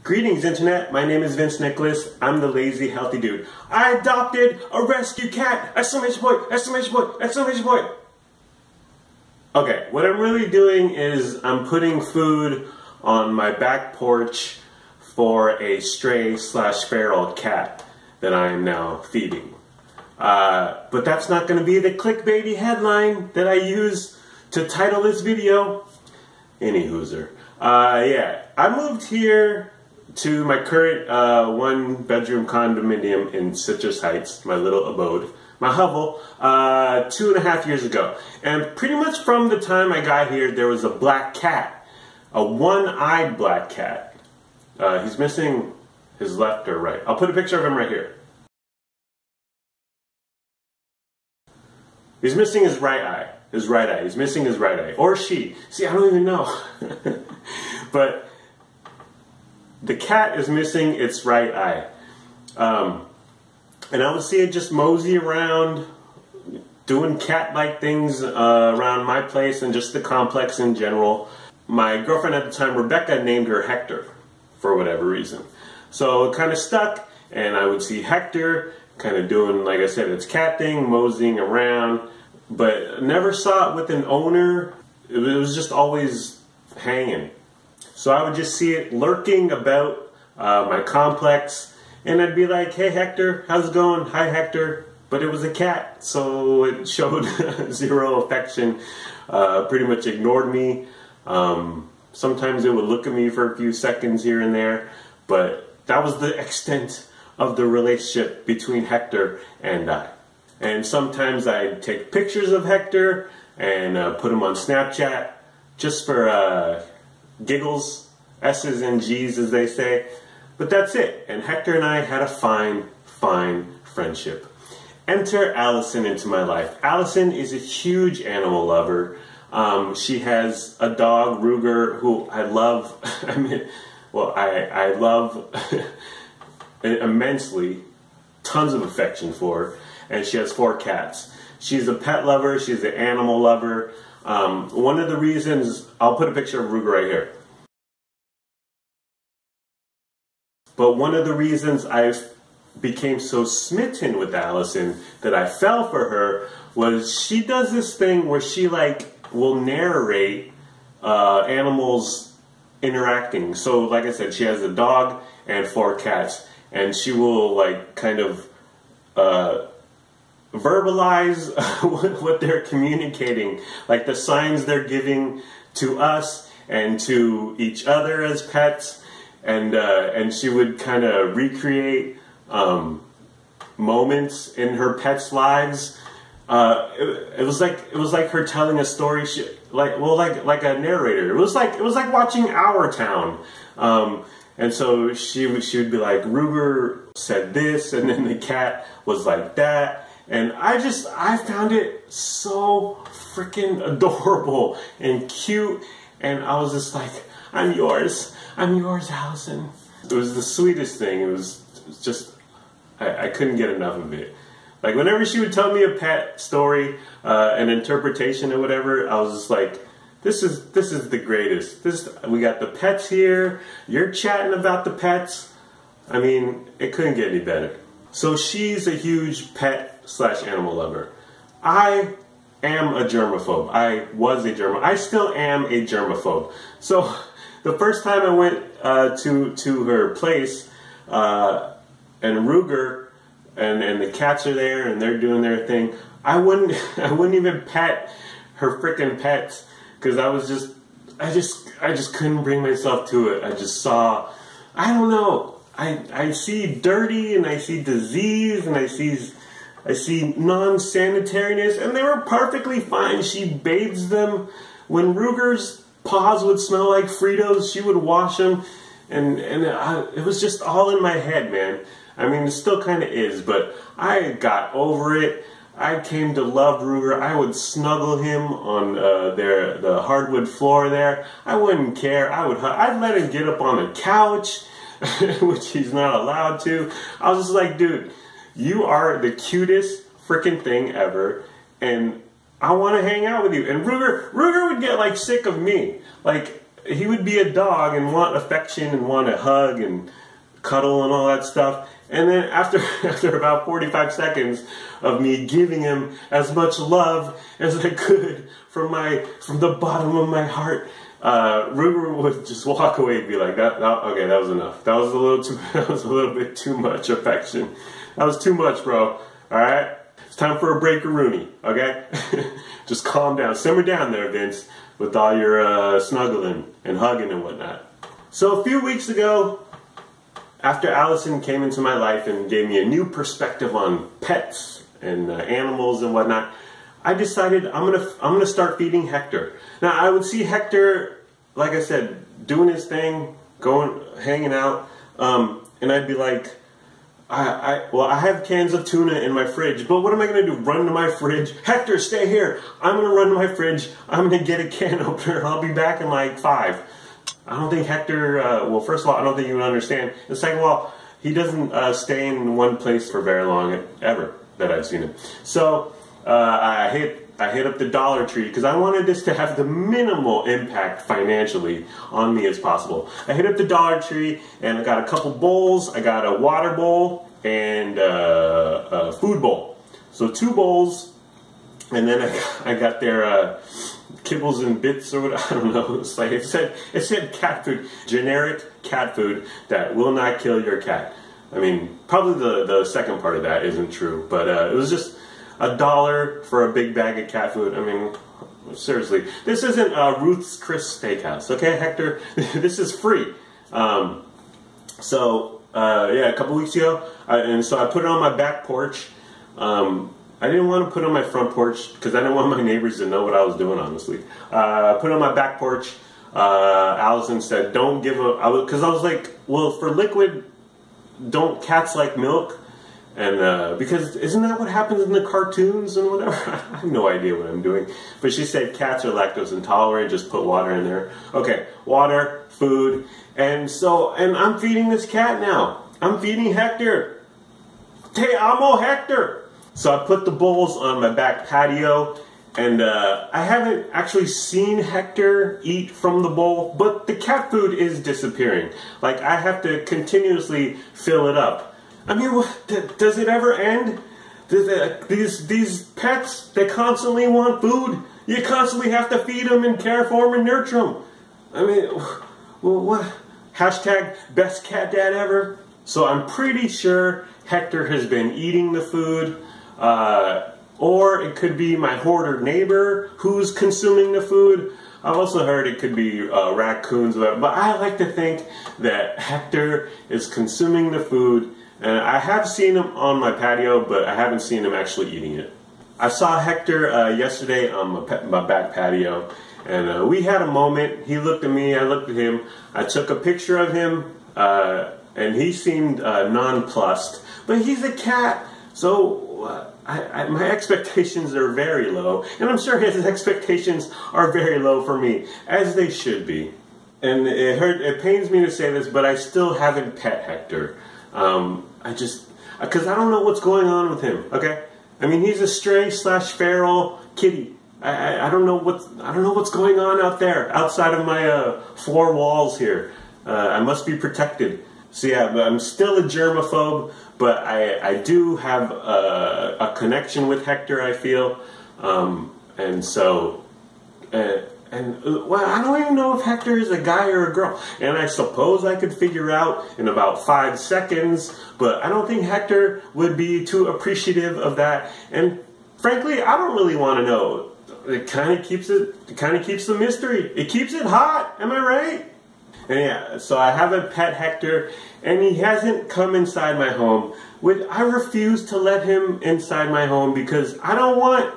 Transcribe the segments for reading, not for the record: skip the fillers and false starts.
Greetings, Internet. My name is Vince Nicholas. I'm the lazy, healthy dude. I adopted a rescue cat! Exclamation point! Exclamation point! Exclamation point! Okay, what I'm really doing is I'm putting food on my back porch for a stray/feral cat that I am now feeding. But that's not going to be the clickbaity headline that I use to title this video. Any hooser. Yeah, I moved here to my current one-bedroom condominium in Citrus Heights, my little abode, my hovel, 2.5 years ago. And pretty much from the time I got here, there was a black cat, a one-eyed black cat. He's missing his left or right. I'll put a picture of him right here. He's missing his right eye. His right eye. He's missing his right eye. Or she. See, I don't even know. But the cat is missing its right eye. And I would see it just mosey around, doing cat-like things around my place and just the complex in general. My girlfriend at the time, Rebecca, named her Hector for whatever reason. So it kind of stuck, and I would see Hector kind of doing, like I said, its cat thing, moseying around, but never saw it with an owner. It was just always hanging. So I would just see it lurking about my complex, and I'd be like, hey Hector, how's it going? Hi Hector. But it was a cat, so it showed zero affection, pretty much ignored me. Sometimes it would look at me for a few seconds here and there, but that was the extent of the relationship between Hector and I. And sometimes I'd take pictures of Hector and put them on Snapchat just for giggles, S's and G's as they say. But that's it. And Hector and I had a fine friendship. Enter Allison into my life. Allison is a huge animal lover. She has a dog, Ruger, who I love. I love immensely. Tons of affection for. And she has 4 cats. She's a pet lover. She's an animal lover. One of the reasons, I'll put a picture of Ruger right here. But one of the reasons I became so smitten with Allison that I fell for her was she does this thing where she will narrate animals interacting. So like I said, she has a dog and 4 cats, and she will kind of verbalize what they're communicating, like the signs they're giving to us and to each other as pets. And she would kind of recreate moments in her pets' lives. It was like her telling a story. Like a narrator. It was like watching Our Town. And so she would be like, Ruger said this, and then the cat was like that. And I found it so freaking adorable and cute. And I was just like, I'm yours, Allison. It was the sweetest thing. It was just, I couldn't get enough of it. Like whenever she would tell me a pet story, an interpretation or whatever, I was just like, this is the greatest. We got the pets here. You're chatting about the pets. I mean, it couldn't get any better. So she's a huge pet/animal lover. I am a germaphobe. I still am a germaphobe. So the first time I went to her place, and Ruger and the cats are there and they're doing their thing, I wouldn't even pet her freaking pets because I just couldn't bring myself to it. I just saw, I don't know, I see dirty and I see disease and I see non-sanitariness, and they were perfectly fine. She bathes them. When Ruger's paws would smell like Fritos, she would wash them, and it was just all in my head, man. I mean, it still kind of is, but I got over it. I came to love Ruger. I would snuggle him on the hardwood floor there. I wouldn't care. I'd let him get up on the couch, which he's not allowed to. I was just like, dude, you are the cutest freaking thing ever, and I want to hang out with you. And Ruger would get sick of me. he would be a dog and want affection and want a hug and cuddle and all that stuff. And then after about 45 seconds of me giving him as much love as I could from the bottom of my heart, Ruger would just walk away and be like, okay, that was enough. That was a little bit too much affection. That was too much, bro. All right, it's time for a break-a-rooney. Okay, just calm down, simmer down there, Vince, with all your snuggling and hugging and whatnot. So a few weeks ago, after Allison came into my life and gave me a new perspective on pets and animals and whatnot, I decided I'm gonna start feeding Hector. Now I would see Hector, like I said, doing his thing, hanging out, and I'd be like, I have cans of tuna in my fridge, but what am I gonna do? Run to my fridge? Hector, stay here. I'm gonna run to my fridge. I'm gonna get a can opener. I'll be back in like 5. I don't think Hector, well, first of all, I don't think he would understand. And second of all, he doesn't stay in one place for very long, ever, that I've seen him. So, I hit up the Dollar Tree because I wanted this to have the minimal impact financially on me as possible. I hit up the Dollar Tree and I got a couple bowls. I got a water bowl and a food bowl. So 2 bowls, and then I got their kibbles and bits or what, I don't know. It's like it said cat food, generic cat food that will not kill your cat. I mean, probably the second part of that isn't true, but it was just $1 for a big bag of cat food. I mean, seriously, this isn't Ruth's Chris Steakhouse, okay, Hector? This is free. So yeah, a couple weeks ago, and so I put it on my back porch. I didn't want to put it on my front porch because I didn't want my neighbors to know what I was doing, honestly. I put it on my back porch. Allison said, don't give a... Because I was like, well, for liquid, don't cats like milk? And because isn't that what happens in the cartoons and whatever? I have no idea what I'm doing. But she said cats are lactose intolerant, just put water in there. Okay, water, food, and I'm feeding this cat now. I'm feeding Hector. Te amo, Hector. So I put the bowls on my back patio, and I haven't actually seen Hector eat from the bowl, but the cat food is disappearing. Like, I have to continuously fill it up. I mean, does it ever end? These pets, they constantly want food. You constantly have to feed them and care for them and nurture them. I mean, well, what? Hashtag best cat dad ever. So I'm pretty sure Hector has been eating the food. Or it could be my hoarder neighbor who's consuming the food. I've also heard it could be raccoons, but I like to think that Hector is consuming the food, and I have seen him on my patio, but I haven't seen him actually eating it. I saw Hector yesterday on my back patio, and we had a moment. He looked at me, I looked at him. I took a picture of him, and he seemed nonplussed, but he's a cat, so my expectations are very low, and I'm sure his expectations are very low for me, as they should be. And it pains me to say this, but I still haven't pet Hector. Because I don't know what's going on with him. Okay, I mean, he's a stray / feral kitty. I don't know what's going on out there, outside of my 4 walls here. I must be protected. So yeah, I'm still a germaphobe, but I do have a connection with Hector, I feel, and so, well, I don't even know if Hector is a guy or a girl, and I suppose I could figure out in about 5 seconds, but I don't think Hector would be too appreciative of that, and frankly, I don't really want to know. It kind of keeps the mystery. It keeps it hot, am I right? And yeah, so I haven't pet Hector, and he hasn't come inside my home. I refuse to let him inside my home because I don't want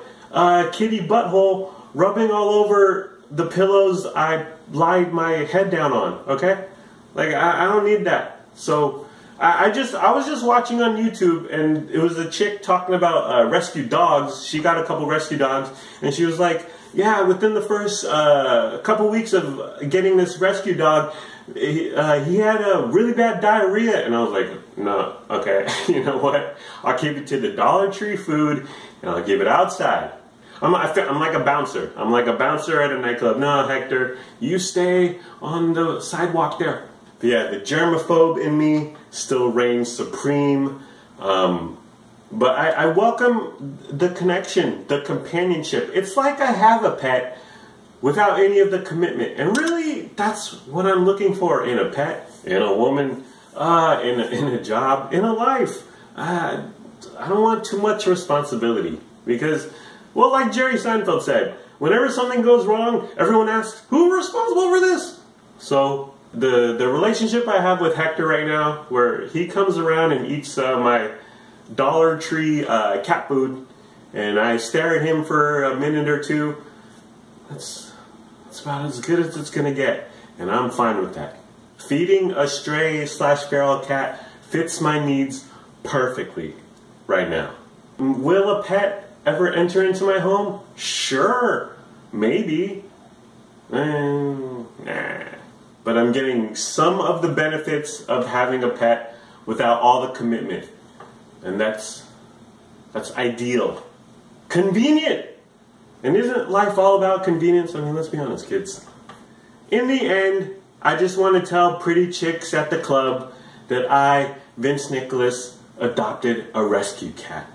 kitty butthole rubbing all over the pillows I lied my head down on, okay? Like, I don't need that. So, I was just watching on YouTube, and it was a chick talking about rescue dogs. She got a couple rescue dogs, and she was like, yeah, within the first couple weeks of getting this rescue dog, he had a really bad diarrhea. And I was like, no, okay, you know what? I'll keep it to the Dollar Tree food, and I'll give it outside. I'm like a bouncer. I'm like a bouncer at a nightclub. No, Hector, you stay on the sidewalk there. But yeah, the germaphobe in me still reigns supreme. But I welcome the connection, the companionship. It's like I have a pet without any of the commitment. And really, that's what I'm looking for in a pet, in a woman, in a job, in a life. I don't want too much responsibility because, well, like Jerry Seinfeld said, whenever something goes wrong, everyone asks, who's responsible for this? So the relationship I have with Hector right now, where he comes around and eats my Dollar Tree cat food, and I stare at him for a minute or two, that's about as good as it's gonna get, and I'm fine with that. Feeding a stray / feral cat fits my needs perfectly right now. Will a pet ever enter into my home? Sure, maybe. Nah. But I'm getting some of the benefits of having a pet without all the commitment. And that's ideal. Convenient! And isn't life all about convenience? I mean, let's be honest, kids. In the end, I just want to tell pretty chicks at the club that I, Vince Nicholas, adopted a rescue cat.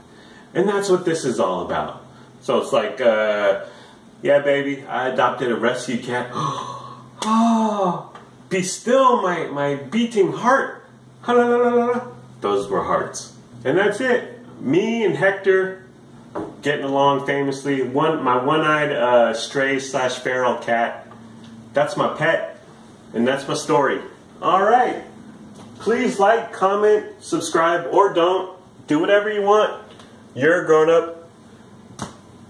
And that's what this is all about. So it's like, yeah, baby, I adopted a rescue cat. Oh, be still, my beating heart. Those were hearts. And that's it. Me and Hector getting along famously. My one-eyed stray / feral cat. That's my pet. And that's my story. Alright. Please like, comment, subscribe, or don't. Do whatever you want. You're a grown-up.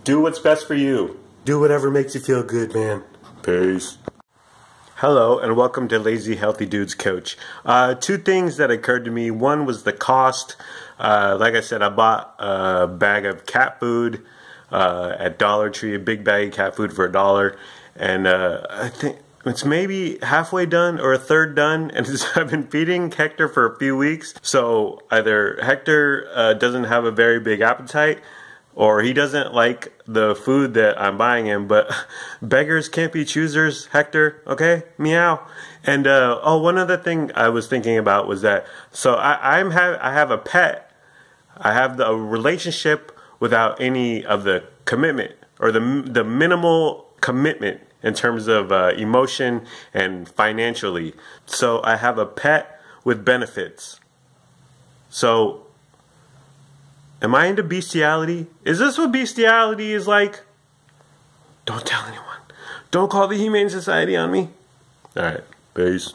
Do what's best for you. Do whatever makes you feel good, man. Peace. Hello and welcome to Lazy Healthy Dudes Coach. Two things that occurred to me. One was the cost. Like I said, I bought a bag of cat food at Dollar Tree, a big bag of cat food for $1. And I think it's maybe halfway done or a third done. And I've been feeding Hector for a few weeks. So either Hector doesn't have a very big appetite, or he doesn't like the food that I'm buying him. But beggars can't be choosers, Hector, okay? Meow. And oh, one other thing I was thinking about was that, so I have a pet. I have a relationship without any of the commitment, or the minimal commitment in terms of emotion and financially. So I have a pet with benefits. So am I into bestiality? Is this what bestiality is like? Don't tell anyone. Don't call the Humane Society on me. Alright, peace.